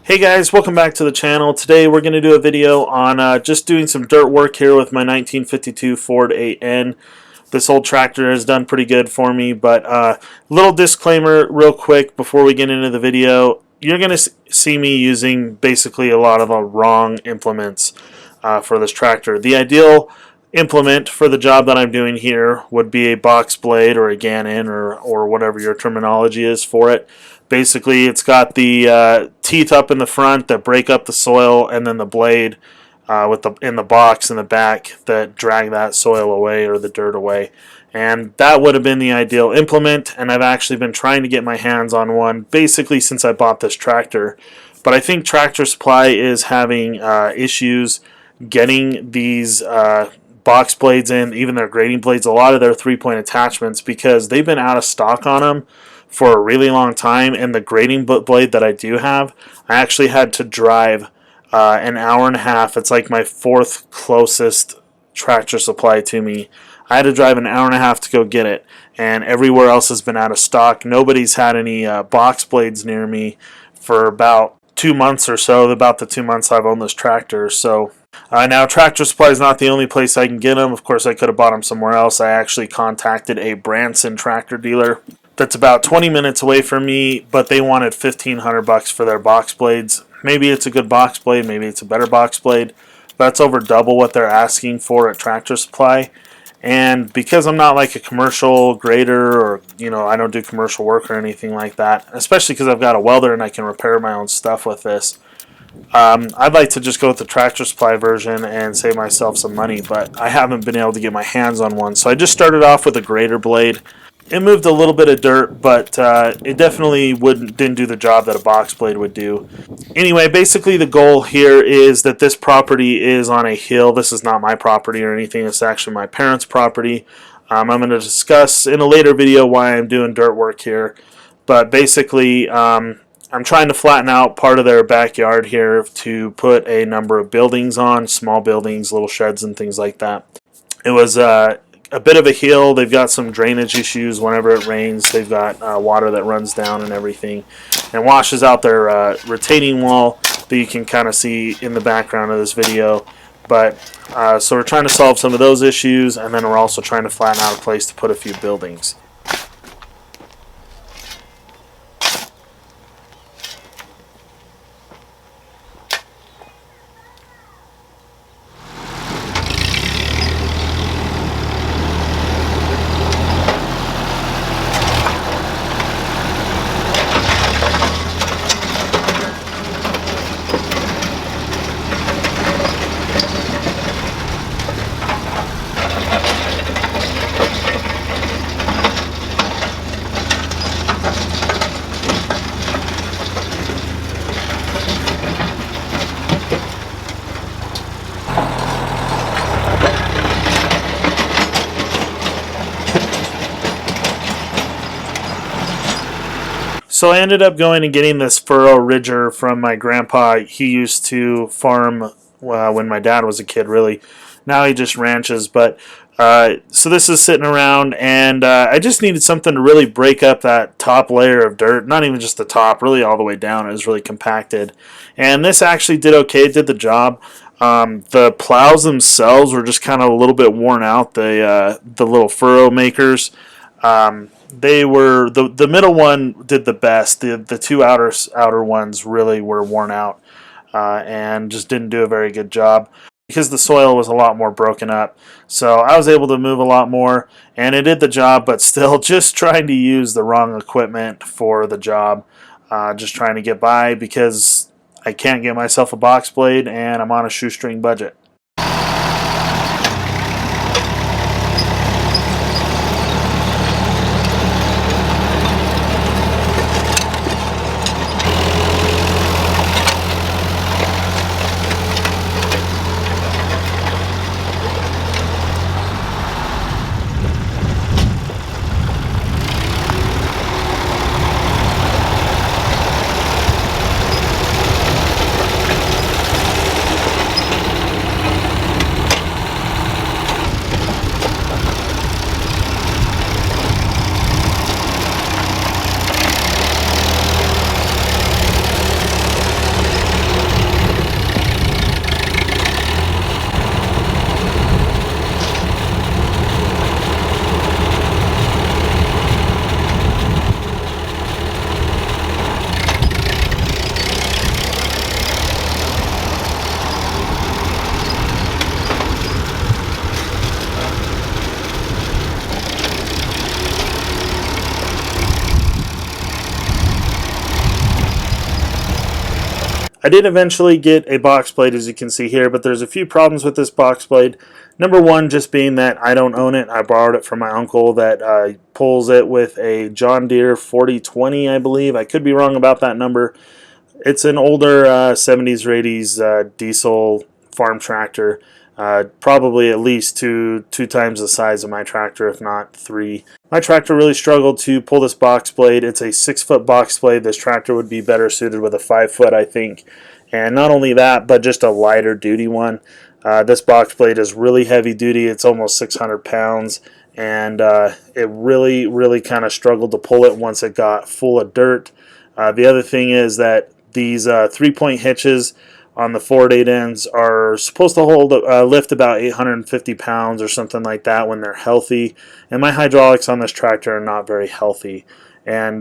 Hey guys, welcome back to the channel. Today we're going to do a video on just doing some dirt work here with my 1952 Ford 8N. This old tractor has done pretty good for me, but little disclaimer real quick before we get into the video. You're going to see me using basically a lot of the wrong implements for this tractor. The ideal implement for the job that I'm doing here would be a box blade or a Gannon or whatever your terminology is for it. Basically, it's got the teeth up in the front that break up the soil, and then the blade in the box in the back that drag that soil away or the dirt away. And that would have been the ideal implement, and I've actually been trying to get my hands on one basically since I bought this tractor. But I think Tractor Supply is having issues getting these box blades in, even their grading blades, a lot of their three-point attachments, because they've been out of stock on them for a really long time. And the grading blade that I do have, I actually had to drive an hour and a half. It's like my fourth closest Tractor Supply to me. I had to drive an hour and a half to go get it, and everywhere else has been out of stock. Nobody's had any box blades near me for about 2 months or so, about the 2 months I've owned this tractor. So now Tractor Supply is not the only place I can get them. Of course, I could have bought them somewhere else. I actually contacted a Branson tractor dealer that's about 20 minutes away from me, but they wanted $1,500 for their box blades. Maybe it's a good box blade, maybe it's a better box blade. That's over double what they're asking for at Tractor Supply. And because I'm not like a commercial grader, or I don't do commercial work or anything like that, especially because I've got a welder and I can repair my own stuff with this, I'd like to just go with the Tractor Supply version and save myself some money, but I haven't been able to get my hands on one. So I just started off with a grader blade. It moved a little bit of dirt, but it definitely didn't do the job that a box blade would do. Anyway, basically the goal here is that this property is on a hill. This is not my property or anything. It's actually my parents' property. I'm going to discuss in a later video why I'm doing dirt work here. But basically, I'm trying to flatten out part of their backyard here to put a number of buildings on, small buildings, little sheds and things like that. It was a bit of a hill. They've got some drainage issues whenever it rains. They've got water that runs down and everything and washes out their retaining wall that you can kind of see in the background of this video. But so we're trying to solve some of those issues, and then we're also trying to flatten out a place to put a few buildings. So I ended up going and getting this furrow ridger from my grandpa. He used to farm when my dad was a kid, really. Now he just ranches. But so this is sitting around, and I just needed something to really break up that top layer of dirt. Not even just the top, really all the way down. It was really compacted. And this actually did okay. It did the job. The plows themselves were just kind of a little bit worn out. The little furrow makers. They were the middle one did the best. The two outer ones really were worn out and just didn't do a very good job because the soil was a lot more broken up. So I was able to move a lot more, and it did the job, but still just trying to use the wrong equipment for the job. Just trying to get by because I can't get myself a box blade and I'm on a shoestring budget. I did eventually get a box blade, as you can see here, but there's a few problems with this box blade. Number one, just being that I don't own it. I borrowed it from my uncle that pulls it with a John Deere 4020, I believe. I could be wrong about that number. It's an older 70s or 80s diesel farm tractor. Probably at least two times the size of my tractor, if not three. My tractor really struggled to pull this box blade. It's a 6-foot box blade. This tractor would be better suited with a 5-foot, I think. And not only that, but just a lighter duty one. This box blade is really heavy duty. It's almost 600 pounds. And it really kind of struggled to pull it once it got full of dirt. The other thing is that these 3-point hitches on the forward 8 ends are supposed to lift about 850 pounds or something like that when they're healthy. And my hydraulics on this tractor are not very healthy. And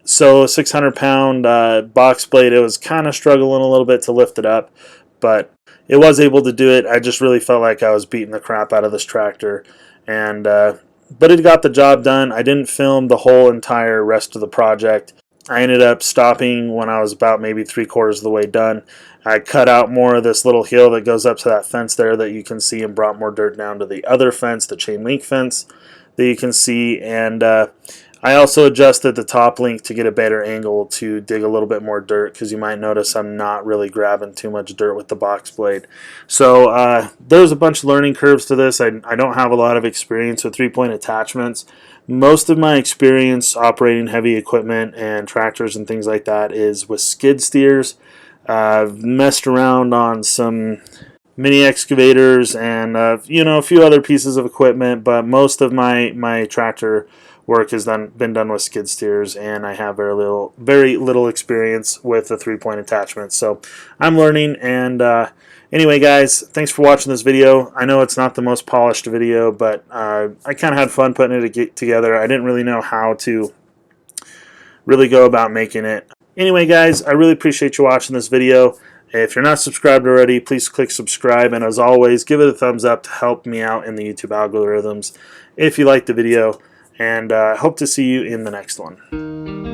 so a 600-pound box blade, it was kind of struggling a little bit to lift it up, but it was able to do it. I just really felt like I was beating the crap out of this tractor. And but it got the job done. I didn't film the whole entire rest of the project. I ended up stopping when I was about maybe 3/4 of the way done. I cut out more of this little hill that goes up to that fence there that you can see, and brought more dirt down to the other fence, the chain link fence that you can see. And I also adjusted the top link to get a better angle to dig a little bit more dirt, because you might notice I'm not really grabbing too much dirt with the box blade. So there's a bunch of learning curves to this. I don't have a lot of experience with 3-point attachments. Most of my experience operating heavy equipment and tractors and things like that is with skid steers. I've messed around on some mini excavators and a few other pieces of equipment, but most of my tractor work has been done with skid steers, and I have very little experience with the 3-point attachments. So I'm learning. And anyway, guys, thanks for watching this video. I know it's not the most polished video, but I kind of had fun putting it together. I didn't really know how to really go about making it. Anyway, guys, I really appreciate you watching this video. If you're not subscribed already, please click subscribe, and as always, give it a thumbs up to help me out in the YouTube algorithms if you like the video, and I hope to see you in the next one.